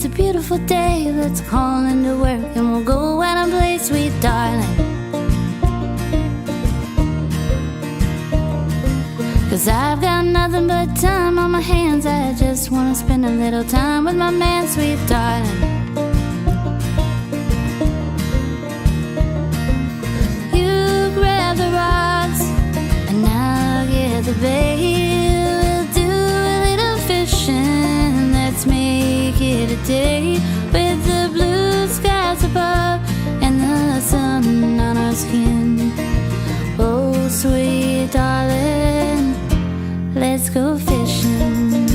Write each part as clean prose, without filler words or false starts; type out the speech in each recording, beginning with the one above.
It's a beautiful day, let's call into work and we'll go out and play, sweet darling. 'Cause I've got nothing but time on my hands. I just wanna spend a little time with my man, sweet darling. You grab the rocks and I'll get the bait. We'll do a little fishing, let's make it a day with the blue skies above and the sun on our skin. Oh, sweet darling, let's go fishing.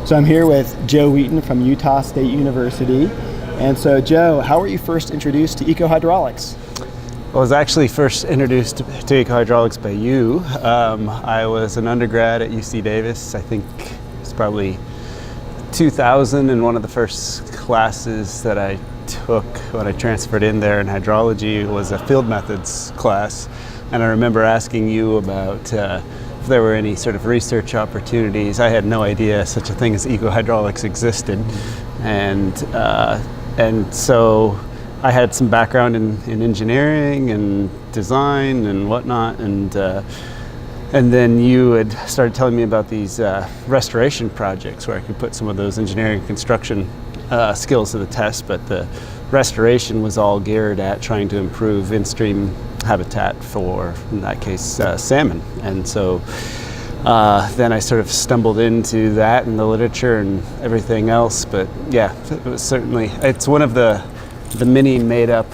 So I'm here with Joe Wheaton from Utah State University. And so Joe, how were you first introduced to Ecohydraulics? I was actually first introduced to Ecohydraulics by you. I was an undergrad at UC Davis. I think it's probably 2000, and one of the first classes that I took when I transferred in there in hydrology was a field methods class. And I remember asking you about if there were any sort of research opportunities. I had no idea such a thing as ecohydraulics existed, and so I had some background in engineering and design and whatnot, and then you had started telling me about these restoration projects where I could put some of those engineering and construction skills to the test, but the restoration was all geared at trying to improve in-stream habitat for, in that case, salmon. And so then I sort of stumbled into that and the literature and everything else. But yeah, it was certainly, it's one of the many made-up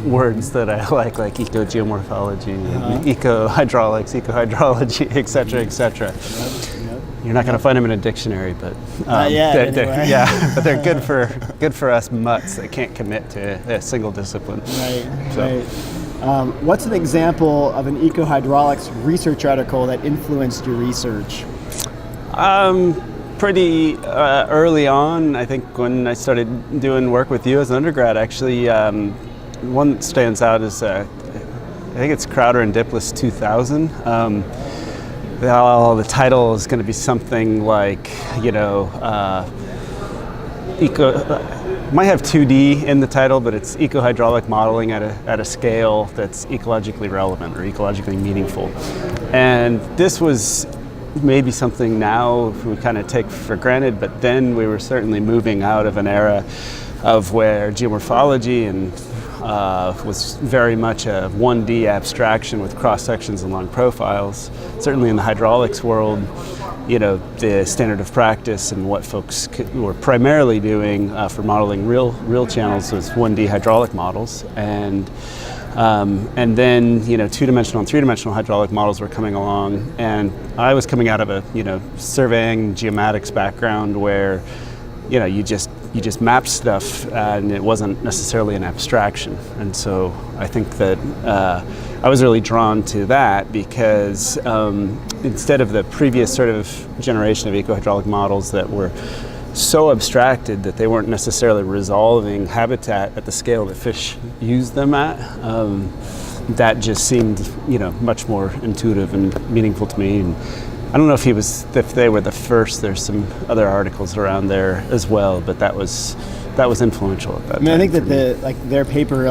words that I like eco-geomorphology, and eco-hydraulics, eco-hydrology, et cetera, et cetera. You're not going to find them in a dictionary, but anyway. yeah, but they're good for us mutts that can't commit to a single discipline. Right. So. Right. What's an example of an ecohydraulics research article that influenced your research? Pretty early on, I think, when I started doing work with you as an undergrad, actually, one that stands out is I think it's Crowder and Diplis 2000. The title is going to be something like, might have 2D in the title, but it's ecohydraulic modeling at a scale that's ecologically relevant or ecologically meaningful. And this was maybe something now we kind of take for granted, but then we were certainly moving out of an era of where geomorphology and was very much a 1D abstraction with cross sections and long profiles. Certainly in the hydraulics world, the standard of practice and what folks were primarily doing for modeling real channels was 1D hydraulic models, and then two-dimensional and three-dimensional hydraulic models were coming along, and I was coming out of a surveying geomatics background where you just mapped stuff and it wasn't necessarily an abstraction. And so I think that I was really drawn to that because instead of the previous sort of generation of ecohydraulic models that were so abstracted that they weren't necessarily resolving habitat at the scale that fish use them at, that just seemed much more intuitive and meaningful to me. And I don't know if they were the first. There's some other articles around there as well, but that was influential at that time. I think that their paper,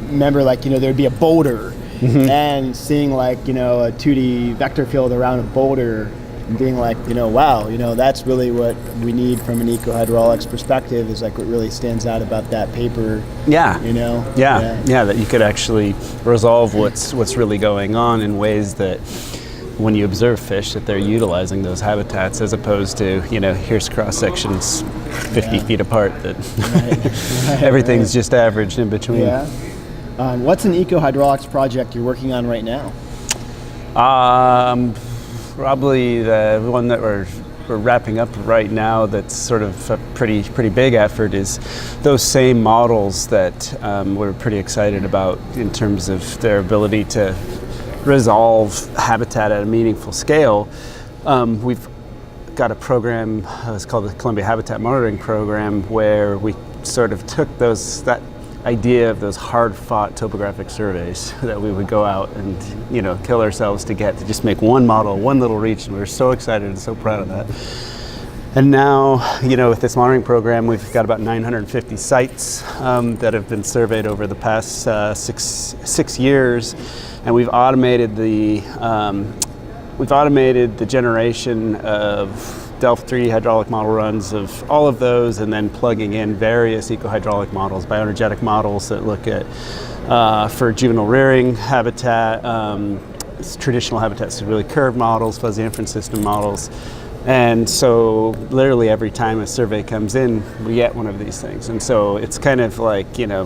remember there'd be a boulder, and seeing a 2D vector field around a boulder, and being wow, that's really what we need from an ecohydraulics perspective, is what really stands out about that paper. Yeah, that you could actually resolve what's really going on in ways that, when you observe fish, that they're utilizing those habitats, as opposed to, here's cross sections 50 feet apart that everything's just averaged in between. Yeah. What's an ecohydraulics project you're working on right now? Probably the one that we're wrapping up right now, that's sort of a pretty big effort, is those same models that we're pretty excited about in terms of their ability to resolve habitat at a meaningful scale. We've got a program, it's called the Columbia Habitat Monitoring Program, where we sort of took that idea of those hard-fought topographic surveys that we would go out and, you know, kill ourselves to get to just make one model, one little reach, and we were so excited and so proud of that. And now, you know, with this monitoring program, we've got about 950 sites that have been surveyed over the past six years, and we've automated the generation of Delft 3D hydraulic model runs of all of those, and then plugging in various ecohydraulic models, bioenergetic models that look at for juvenile rearing habitat, traditional habitats, so really curved models, fuzzy inference system models. And so literally every time a survey comes in, we get one of these things. And so it's kind of like, you know,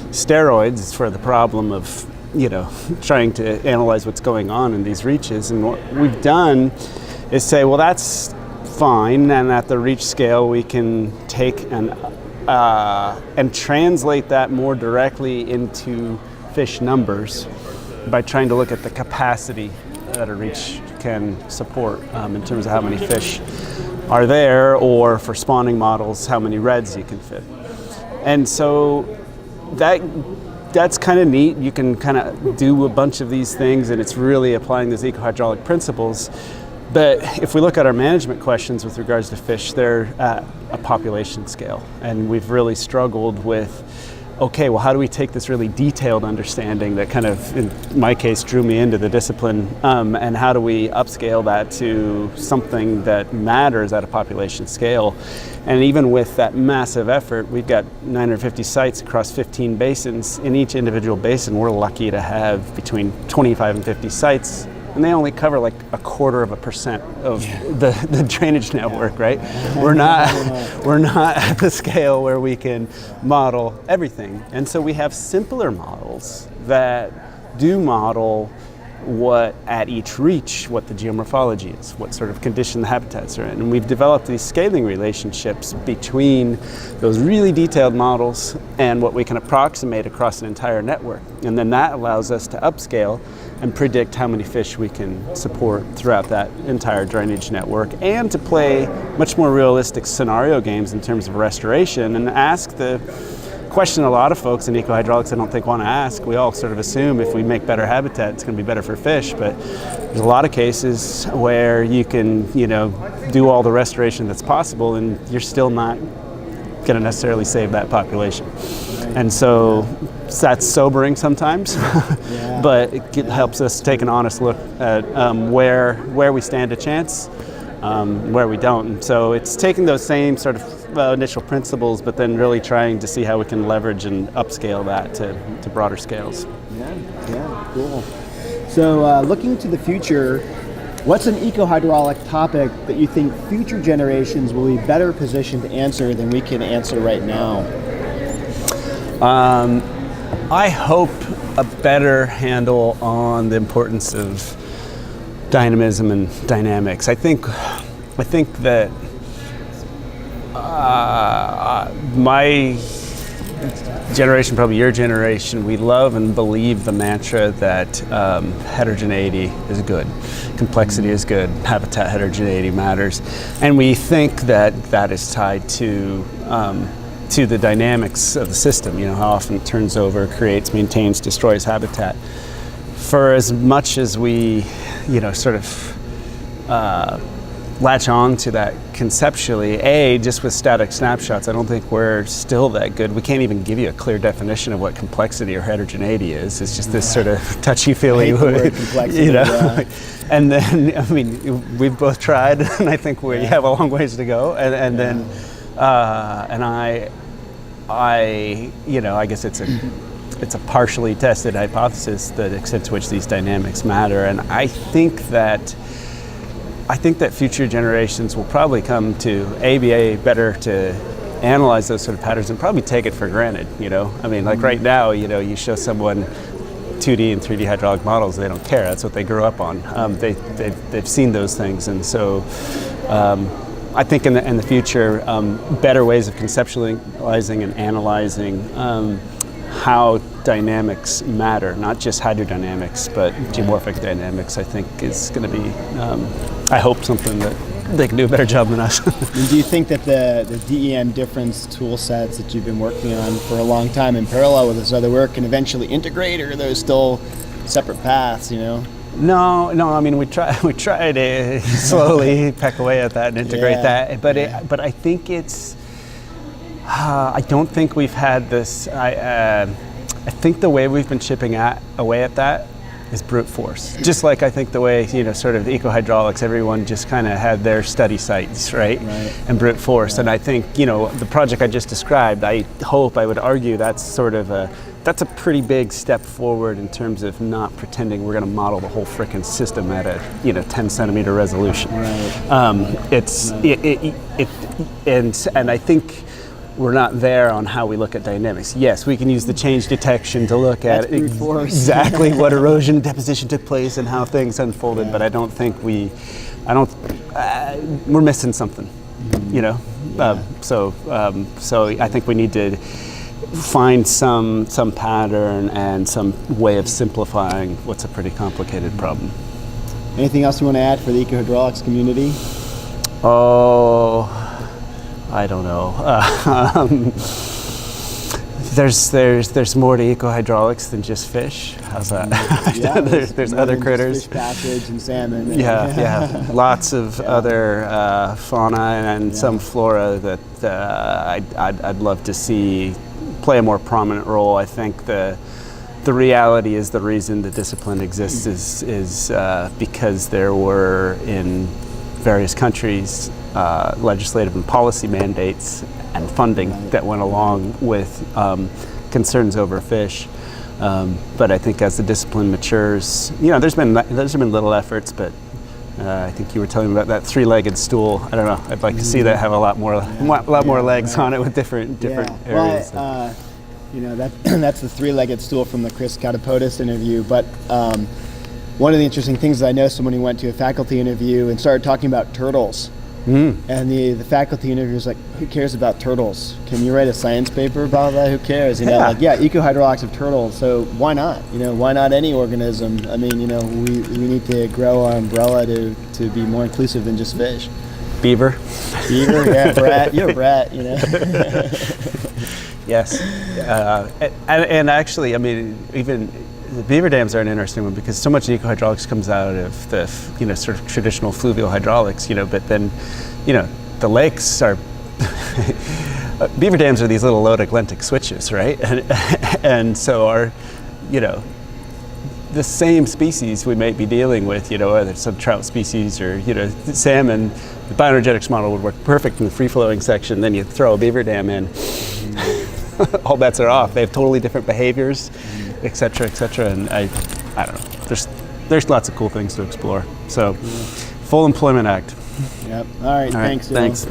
steroids for the problem of, you know, trying to analyze what's going on in these reaches. And what we've done is say, well, that's fine, and at the reach scale we can take and translate that more directly into fish numbers by trying to look at the capacity that a reach can support in terms of how many fish are there, or for spawning models, how many reds you can fit. And so that's kind of neat. You can kind of do a bunch of these things, and it's really applying those ecohydraulic principles. But if we look at our management questions with regards to fish, they're at a population scale. And we've really struggled with, okay, well, how do we take this really detailed understanding that kind of, in my case, drew me into the discipline, and how do we upscale that to something that matters at a population scale? And even with that massive effort, we've got 950 sites across 15 basins. In each individual basin, we're lucky to have between 25 and 50 sites, and they only cover like 0.25% of the drainage network, right? We're not at the scale where we can model everything. And so we have simpler models that do model what at each reach, what the geomorphology is, what sort of condition the habitats are in. And we've developed these scaling relationships between those really detailed models and what we can approximate across an entire network. And then that allows us to upscale and predict how many fish we can support throughout that entire drainage network, and to play much more realistic scenario games in terms of restoration, and ask the question a lot of folks in ecohydraulics I don't think want to ask. We all sort of assume if we make better habitat, it's going to be better for fish, but there's a lot of cases where you can, you know, do all the restoration that's possible, and you're still not going to necessarily save that population. And so that's sobering sometimes, but it helps us take an honest look at where we stand a chance, where we don't. And so it's taking those same sort of initial principles, but then really trying to see how we can leverage and upscale that to broader scales. Yeah, cool. So looking to the future, what's an ecohydraulic topic that you think future generations will be better positioned to answer than we can answer right now? I hope a better handle on the importance of dynamism and dynamics. I think that my generation, probably your generation, we love and believe the mantra that heterogeneity is good, complexity is good, habitat heterogeneity matters, and we think that that is tied to the dynamics of the system. You know, how often it turns over, creates, maintains, destroys habitat. For as much as we, you know, sort of latch on to that conceptually, just with static snapshots, I don't think we're still that good. We can't even give you a clear definition of what complexity or heterogeneity is. It's just this sort of touchy-feely, you know. Yeah. And then, I mean, we've both tried, and I think we have a long ways to go. And then, and I, you know, I guess it's a partially tested hypothesis, the extent to which these dynamics matter. And I think that future generations will probably come to be better to analyze those sort of patterns and probably take it for granted, you know? I mean, like right now, you know, you show someone 2D and 3D hydraulic models, they don't care. That's what they grew up on. They've seen those things. And so I think in the future, better ways of conceptualizing and analyzing how dynamics matter, not just hydrodynamics, but geomorphic dynamics, I think is going to be, I hope, something that they can do a better job than us. And do you think that the DEM difference tool sets that you've been working on for a long time in parallel with this other work can eventually integrate, or are those still separate paths, you know? No. I mean, we try to slowly peck away at that and integrate that. But I think it's. I don't think we've had this. I think the way we've been chipping away at that is brute force. Just like I think the way, sort of Ecohydraulics, everyone just kind of had their study sites, right? And brute force. And I think, the project I just described, I would argue that's a pretty big step forward in terms of not pretending we're going to model the whole frickin' system at a 10 centimeter resolution. And I think we're not there on how we look at dynamics. Yes, we can use the change detection to look at exactly what erosion deposition took place and how things unfolded, but I don't think we're missing something, So I think we need to find some pattern and some way of simplifying what's a pretty complicated problem. Anything else you want to add for the Ecohydraulics community? Oh, I don't know. There's more to ecohydraulics than just fish. How's that? Yeah, there's other critters. Fish passage and salmon. Yeah. Lots of other fauna and some flora that I'd love to see play a more prominent role. I think the reality is the reason the discipline exists is because there were in various countries legislative and policy mandates and funding that went along with concerns over fish. But I think as the discipline matures, there's been little efforts, but I think you were telling me about that three-legged stool. I don't know. I'd like to see that have a lot more legs on it with different areas. Well, that's the three-legged stool from the Chris Katapodis interview. But one of the interesting things is I know someone who went to a faculty interview and started talking about turtles. And the faculty interviewer was like, who cares about turtles? Can you write a science paper about that? Who cares? Ecohydraulics of turtles, so why not? Why not any organism? I mean, we need to grow our umbrella to be more inclusive than just fish. Beaver, yeah, Brett, you're a Brett, Yes, and actually, I mean, even the beaver dams are an interesting one because so much ecohydraulics comes out of the sort of traditional fluvial hydraulics, but then the lakes are beaver dams are these little lodoglentic switches, right? And so our the same species we might be dealing with, whether it's some trout species or salmon, the bioenergetics model would work perfect in the free-flowing section. Then you throw a beaver dam in, all bets are off. They have totally different behaviors, et cetera, and I don't know. There's lots of cool things to explore. So, Full Employment Act. Yep. All right. Thanks. Thanks.